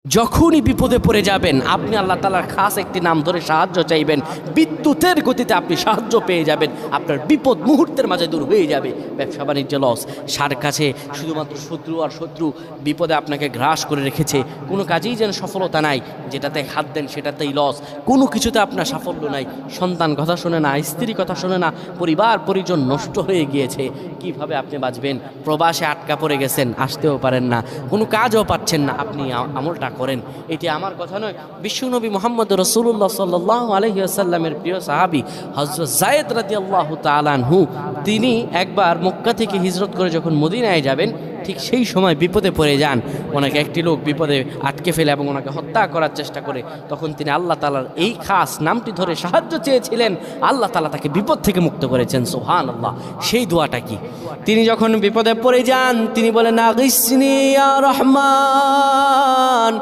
যখনই বিপদে পড়ে যাবেন আপনি আল্লাহ তাআলার খাস একটি নাম ধরে সাহায্য চাইবেন, বিদ্যুতের গতিতে আপনি সাহায্য পেয়ে যাবেন, আপনার বিপদ মুহূর্তের মাঝে দূর হয়ে যাবে। ব্যবসা বাণিজ্য লস, সার কাছে শুধুমাত্র শত্রু আর শত্রু, বিপদে আপনাকে গ্রাস করে রেখেছে, কোনো কাজেই যেন সফলতা নাই, যেটাতে হাত দেন সেটাতেই লস, কোনো কিছুতে আপনার সাফল্য নাই, সন্তান কথা শোনে না, স্ত্রী কথা শোনে না, পরিবার পরিজন নষ্ট হয়ে গিয়েছে, কিভাবে আপনি বাঁচবেন? প্রবাসে আটকা পড়ে গেছেন, আসতেও পারেন না, কোনো কাজও পাচ্ছেন না, আপনি আমলটা করেন। এটি আমার কথা নয়, বিশ্বনবী মুহাম্মদ রাসূলুল্লাহ সাল্লাল্লাহু আলাইহি ওয়াসাল্লামের প্রিয় সাহাবী হযরত যায়েদ রাদিয়াল্লাহু তাআলা আনহু, তিনি একবার মক্কা থেকে হিজরত করে যখন মদিনায় যাবেন, ঠিক সেই সময় বিপদে পড়ে যান। ওনাকে একটি লোক বিপদে আটকে ফেলে এবং ওনাকে হত্যা করার চেষ্টা করে। তখন তিনি আল্লাহ তাআলার এই খাস নামটি ধরে সাহায্য চেয়েছিলেন, আল্লাহ তাআলা তাকে বিপদ থেকে মুক্ত করেছেন। সুবহানাল্লাহ। সেই দোয়াটা কি? তিনি যখন বিপদে পড়ে যান তিনি বলেন, আগিসনি ইয়া রহমান।